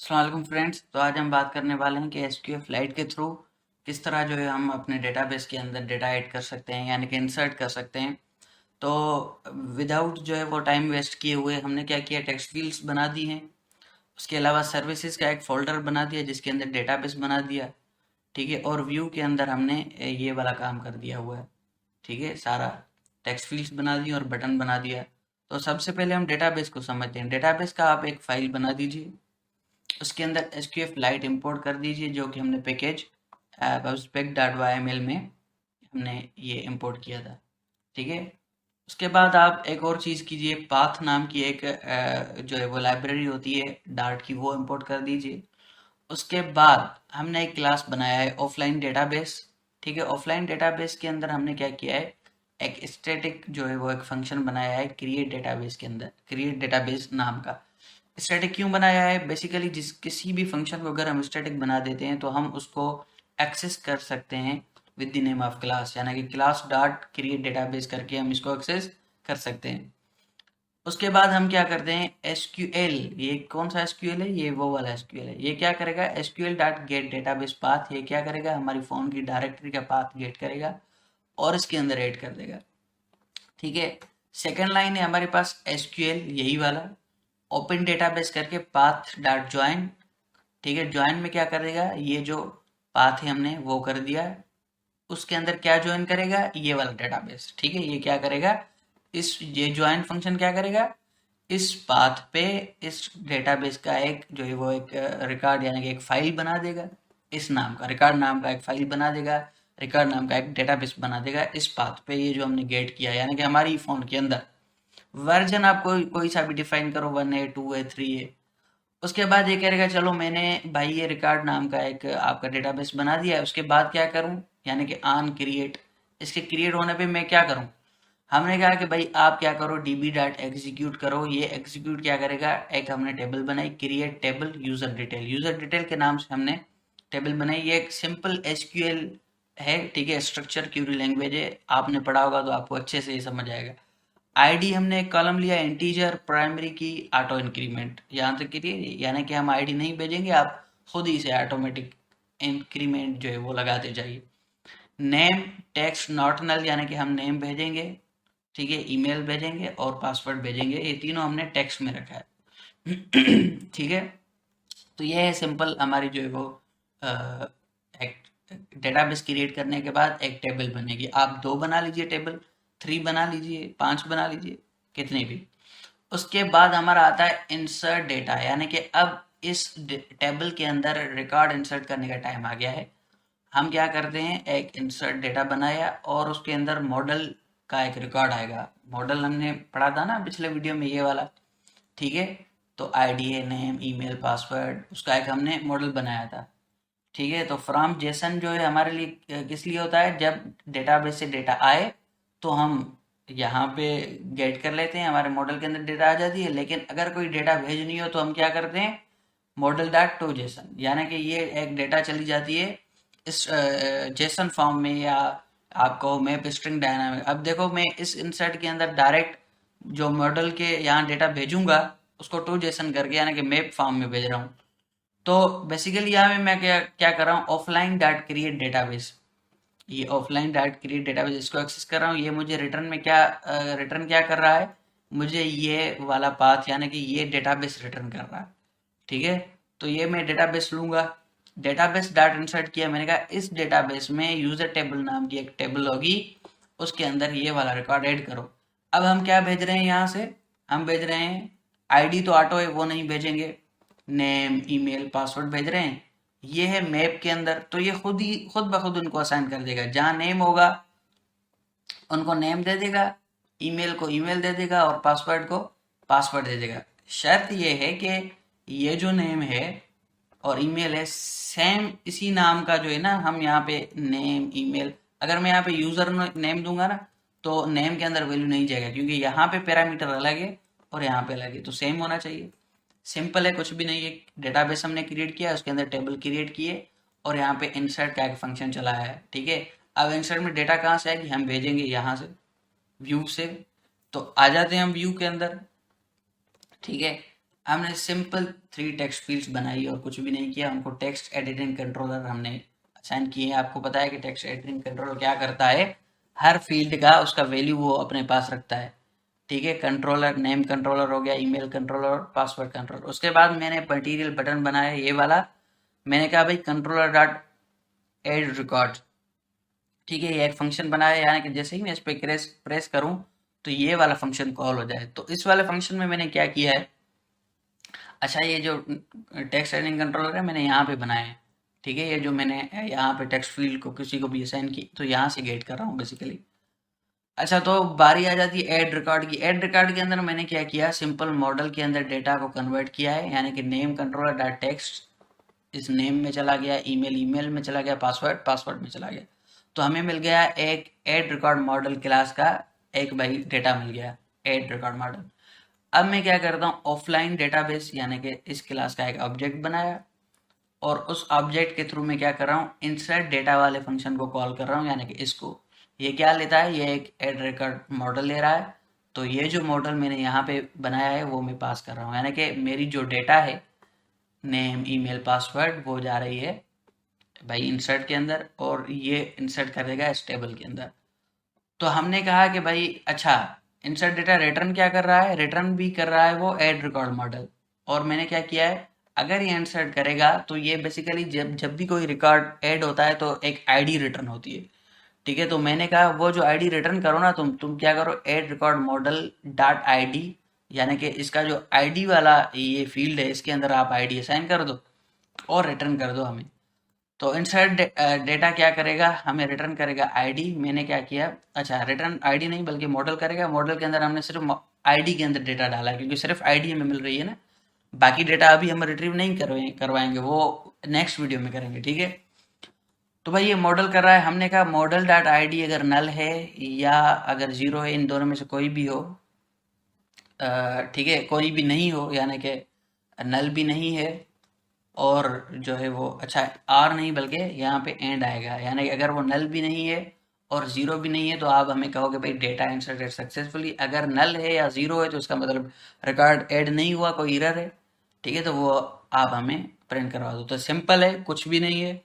अस्सलाम वालेकुम फ्रेंड्स। तो आज हम बात करने वाले हैं कि एसक्यूएल फ्लाइट के थ्रू किस तरह जो है हम अपने डेटाबेस के अंदर डेटा ऐड कर सकते हैं, यानी कि इंसर्ट कर सकते हैं। तो विदाउट जो है वो टाइम वेस्ट किए हुए हमने क्या किया, टेक्स्ट फील्ड्स बना दी हैं। उसके अलावा सर्विसेज का एक फोल्डर बना दिया जिसके अंदर डेटाबेस बना दिया। ठीक है, और व्यू के अंदर हमने ये वाला काम कर दिया हुआ है। ठीक है, सारा टेक्स्ट फील्ड्स बना दिए और बटन बना दिया। तो सबसे पहले हम डेटाबेस को समझते हैं। डेटाबेस का आप एक फाइल बना दीजिए, उसके अंदर एसक्यूएफ लाइट इंपोर्ट कर दीजिए, जो कि हमने पैकेज spec.yml में हमने ये इंपोर्ट किया था। ठीक है, उसके बाद आप एक और चीज़ कीजिए, पाथ नाम की एक जो है वो लाइब्रेरी होती है डार्ट की, वो इंपोर्ट कर दीजिए। उसके बाद हमने एक क्लास बनाया है ऑफलाइन डेटाबेस। ठीक है, ऑफलाइन डेटाबेस के अंदर हमने क्या किया है, एक स्टैटिक जो है वो एक फंक्शन बनाया है क्रिएट डेटाबेस के अंदर, क्रिएट डेटाबेस नाम का। स्टैटिक क्यों बनाया है, बेसिकली जिस किसी भी फंक्शन को अगर हम स्टैटिक बना देते हैं तो हम उसको एक्सेस कर सकते हैं with the name of class, यानी कि क्लास डॉट क्रिएट डेटाबेस करके हम इसको एक्सेस कर सकते हैं। उसके बाद हम क्या करते हैं, एसक्यूएल, ये कौन सा एसक्यूएल है, ये वो वाला एसक्यूएल है। ये क्या करेगा, SQL dot gate database path, ये क्या करेगा, हमारी फ़ोन की डायरेक्टरी का पाथ गेट करेगा और इसके अंदर ऐड कर देगा। ठीक है, सेकेंड लाइन है हमारे पास एसक्यूएल यही वाला, ओपन डेटाबेस करके पाथ डॉट ज्वाइन। ठीक है, ज्वाइन में क्या करेगा, ये जो पाथ है हमने वो कर दिया, उसके अंदर क्या ज्वाइन करेगा, ये वाला डेटाबेस। ठीक है, ये क्या करेगा, इस ये ज्वाइन फंक्शन क्या करेगा, इस पाथ पे इस डेटाबेस का एक जो है वो एक रिकॉर्ड यानी कि एक फाइल बना देगा, इस नाम का रिकॉर्ड नाम का एक फाइल बना देगा, रिकॉर्ड नाम का एक डेटाबेस बना देगा इस पाथ पे, ये जो हमने गेट किया यानी कि हमारी फोन के अंदर। वर्जन आप कोई सा भी डिफाइन करो, 1 है, 2 है, 3 है। उसके बाद ये कह रहेगा चलो मैंने भाई ये रिकॉर्ड नाम का एक आपका डेटाबेस बना दिया है, उसके बाद क्या करूं, यानी कि ऑन क्रिएट, इसके क्रिएट होने पे मैं क्या करूं, हमने कहा कि भाई आप क्या करो, डीबी डॉट एग्जीक्यूट करो। ये एग्जीक्यूट क्या करेगा, एक हमने टेबल बनाई, create table user detail, user detail के नाम से हमने टेबल बनाई। ये एक सिंपल एसक्यूएल है। ठीक है, स्ट्रक्चर क्यूरी लैंग्वेज है, आपने पढ़ा होगा तो आपको अच्छे से ये समझ आएगा। आईडी हमने एक कॉलम लिया, इंटीजर प्राइमरी की ऑटो इंक्रीमेंट, यहाँ तक करिए, यानी कि हम आईडी नहीं भेजेंगे, आप खुद ही से ऑटोमेटिक इंक्रीमेंट जो है वो लगाते जाइए। नेम टेक्स्ट नॉट नल, यानी कि हम नेम भेजेंगे, ठीक है, ईमेल भेजेंगे और पासवर्ड भेजेंगे, ये तीनों हमने टेक्स्ट में रखा है। ठीक है, तो ये है सिंपल हमारी जो है वो एक डेटाबेस क्रिएट करने के बाद एक टेबल बनेगी। आप 2 बना लीजिए टेबल, 3 बना लीजिए, 5 बना लीजिए, कितने भी। उसके बाद हमारा आता है इंसर्ट डेटा, यानी कि अब इस टेबल के अंदर रिकॉर्ड इंसर्ट करने का टाइम आ गया है। हम क्या करते हैं, एक इंसर्ट डेटा बनाया और उसके अंदर मॉडल का एक रिकॉर्ड आएगा। मॉडल हमने पढ़ा था ना पिछले वीडियो में, ये वाला। ठीक है, तो आईडी है, नेम, ईमेल, पासवर्ड, उसका एक हमने मॉडल बनाया था। ठीक है, तो फ्रॉम जेसन जो है हमारे लिए किस लिए होता है, जब डेटाबेस से डेटा आए तो हम यहाँ पे गेट कर लेते हैं, हमारे मॉडल के अंदर डेटा आ जाती है। लेकिन अगर कोई डेटा भेजनी हो तो हम क्या करते हैं, मॉडल डॉट टू जेसन, यानी कि ये एक डेटा चली जाती है इस जेसन फॉर्म में, या आपको मैप स्ट्रिंग डायनामिक। अब देखो मैं इस इंसर्ट के अंदर डायरेक्ट जो मॉडल के यहाँ डेटा भेजूंगा उसको टू जेसन करके यानी कि मैप फॉर्म में भेज रहा हूँ। तो बेसिकली यहाँ में मैं क्या क्या कर रहा हूँ, ऑफलाइन डॉट क्रिएट डेटाबेस, ये ऑफलाइन डॉट क्रिएट डेटाबेस इसको एक्सेस कर रहा हूँ। ये मुझे रिटर्न में क्या रिटर्न क्या कर रहा है, मुझे ये वाला पाथ यानी कि ये डेटाबेस रिटर्न कर रहा है। ठीक है, तो ये मैं डेटाबेस लूंगा, डेटाबेस डॉट इंसर्ट किया, मैंने कहा इस डेटाबेस में यूजर टेबल नाम की एक टेबल होगी, उसके अंदर ये वाला रिकॉर्ड ऐड करो। अब हम क्या भेज रहे हैं यहाँ से, हम भेज रहे हैं आईडी तो ऑटो है वो नहीं भेजेंगे, नेम, ईमेल, पासवर्ड भेज रहे हैं। ये है मैप के अंदर, तो ये खुद ब खुद उनको असाइन कर देगा, जहाँ नेम होगा उनको नेम दे देगा, ईमेल को ईमेल दे देगा और पासवर्ड को पासवर्ड दे देगा। शर्त ये है कि ये जो नेम है और ईमेल है सेम इसी नाम का जो है ना, हम यहाँ पे नेम, ईमेल, अगर मैं यहाँ पे यूजर नेम दूंगा ना तो नेम के अंदर वैल्यू नहीं जाएगा, क्योंकि यहाँ पे पैरामीटर अलग है और यहाँ पे अलग है, तो सेम होना चाहिए। सिंपल है, कुछ भी नहीं है। डेटाबेस हमने क्रिएट किया, उसके अंदर टेबल क्रिएट किए और यहाँ पे इंसर्ट का एक फंक्शन चलाया है। ठीक है, अब इंसर्ट में डेटा कहाँ से आएगी, हम भेजेंगे यहाँ से, व्यू से। तो आ जाते हैं हम व्यू के अंदर। ठीक है, हमने सिंपल 3 टेक्स्ट फील्ड्स बनाई और कुछ भी नहीं किया, उनको टेक्स्ट एडिटिंग कंट्रोलर हमने असाइन किए। आपको पता है कि टेक्स्ट एडिटिंग कंट्रोलर क्या करता है, हर फील्ड का उसका वैल्यू वो अपने पास रखता है। ठीक है, कंट्रोलर नेम कंट्रोलर हो गया, ईमेल कंट्रोलर, पासवर्ड कंट्रोलर। उसके बाद मैंने मटीरियल बटन बनाया ये वाला, मैंने कहा भाई कंट्रोलर डॉट एड रिकॉर्ड। ठीक है, ये एक फंक्शन बनाया, यानी कि जैसे ही मैं इस पर प्रेस करूं तो ये वाला फंक्शन कॉल हो जाए। तो इस वाले फंक्शन में मैंने क्या किया है, अच्छा ये जो टेक्स्ट एडिटिंग कंट्रोलर है मैंने यहाँ पे बनाया है। ठीक है, ये जो मैंने यहाँ पे टेक्स्ट फील्ड को किसी को भी असाइन की तो यहाँ से गेट कर रहा हूँ बेसिकली। अच्छा, तो बारी आ जाती है ऐड रिकॉर्ड की। ऐड रिकॉर्ड के अंदर मैंने क्या किया, सिंपल मॉडल के अंदर डेटा को कन्वर्ट किया है, यानी कि नेम कंट्रोलर डॉट टेक्स्ट इस नेम में चला गया, ईमेल ईमेल में चला गया, पासवर्ड पासवर्ड में चला गया। तो हमें मिल गया एक ऐड रिकॉर्ड मॉडल क्लास का एक भाई डेटा मिल गया, ऐड रिकॉर्ड मॉडल। अब मैं क्या करता हूँ, ऑफलाइन डेटाबेस यानी कि इस क्लास का एक ऑब्जेक्ट बनाया और उस ऑब्जेक्ट के थ्रू मैं क्या कर रहा हूँ, इंसर्ट डेटा वाले फंक्शन को कॉल कर रहा हूँ, यानी कि इसको। ये क्या लेता है, ये एक ऐड रिकॉर्ड मॉडल ले रहा है। तो ये जो मॉडल मैंने यहाँ पे बनाया है वो मैं पास कर रहा हूँ, यानी कि मेरी जो डेटा है नेम ईमेल पासवर्ड वो जा रही है भाई इंसर्ट के अंदर, और ये इंसर्ट करेगा इस टेबल के अंदर। तो हमने कहा कि भाई अच्छा, इंसर्ट डेटा रिटर्न क्या कर रहा है, रिटर्न भी कर रहा है वो ऐड रिकॉर्ड मॉडल। और मैंने क्या किया है, अगर ये इंसर्ट करेगा तो ये बेसिकली जब जब भी कोई रिकॉर्ड ऐड होता है तो एक आईडी रिटर्न होती है। ठीक है, तो मैंने कहा वो जो आईडी रिटर्न करो ना, तुम क्या करो, add record model dot ID, यानी कि इसका जो आईडी वाला ये फील्ड है इसके अंदर आप आईडी असाइन कर दो और रिटर्न कर दो हमें। तो इंसर्ट डेटा क्या करेगा, हमें रिटर्न करेगा आईडी। मैंने क्या किया, अच्छा रिटर्न आईडी नहीं बल्कि मॉडल करेगा, मॉडल के अंदर हमने सिर्फ आईडी के अंदर डेटा डाला है, क्योंकि सिर्फ आईडी हमें मिल रही है ना, बाकी डेटा अभी हम रिट्रीव नहीं करवाएंगे, वो नेक्स्ट वीडियो में करेंगे। ठीक है, तो भाई ये मॉडल कर रहा है, हमने कहा मॉडल डॉट आईडी अगर नल है या अगर जीरो है, इन दोनों में से कोई भी हो, ठीक है, कोई भी नहीं हो यानी कि नल भी नहीं है और जो है वो अच्छा आर नहीं बल्कि यहाँ पे एंड आएगा, यानी कि अगर वो नल भी नहीं है और जीरो भी नहीं है तो आप हमें कहोगे भाई डेटा इंसर्टेड सक्सेसफुली। अगर नल है या जीरो है तो इसका मतलब रिकॉर्ड ऐड नहीं हुआ, कोई एरर है। ठीक है, तो वो आप हमें प्रिंट करवा दो। तो सिंपल है, कुछ भी नहीं है,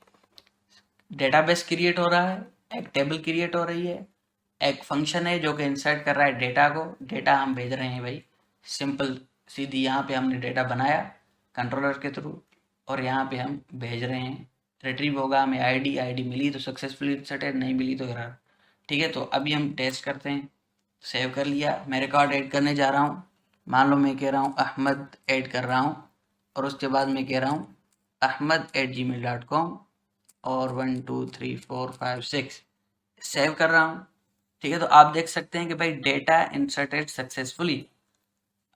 डेटाबेस क्रिएट हो रहा है, एक टेबल क्रिएट हो रही है, एक फंक्शन है जो कि इंसर्ट कर रहा है डेटा को, डेटा हम भेज रहे हैं भाई। सिंपल सीधी यहाँ पे हमने डेटा बनाया कंट्रोलर के थ्रू और यहाँ पे हम भेज रहे हैं, रिट्रीव होगा, हमें आईडी आईडी मिली तो सक्सेसफुली इंसर्टेड, नहीं मिली तो एरर। ठीक है, तो अभी हम टेस्ट करते हैं। सेव कर लिया, मैं रिकॉर्ड ऐड करने जा रहा हूँ। मान लो मैं कह रहा हूँ अहमद ऐड कर रहा हूँ और उसके बाद मैं कह रहा हूँ ahmed@gmail.com और 1 2 3 4 5 6 सेव कर रहा हूँ। ठीक है, तो आप देख सकते हैं कि भाई डेटा इंसर्टेड सक्सेसफुली।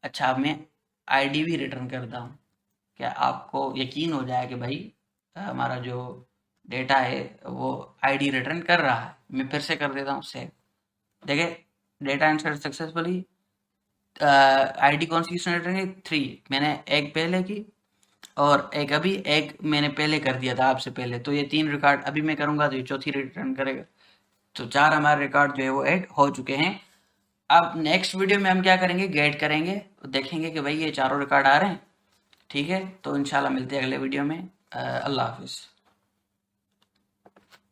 अच्छा, अब मैं आईडी भी रिटर्न करता हूँ, क्या आपको यकीन हो जाए कि भाई हमारा जो डेटा है वो आईडी रिटर्न कर रहा है। मैं फिर से कर देता हूँ सेव, देखिए डेटा इंसर्ट सक्सेसफुली। आईडी कौन सी किसने रिटर्न की, 3, मैंने एक पहले की और एक अभी, एक मैंने पहले कर दिया था आपसे पहले, तो ये 3 रिकॉर्ड अभी मैं करूँगा तो ये चौथी रिटर्न करेगा। तो 4 हमारे रिकॉर्ड जो है वो ऐड हो चुके हैं। अब नेक्स्ट वीडियो में हम क्या करेंगे, गेट करेंगे, देखेंगे कि भाई ये चारों रिकॉर्ड आ रहे हैं। ठीक है, तो इंशाल्लाह मिलते हैं अगले वीडियो में। अल्लाह हाफिज़।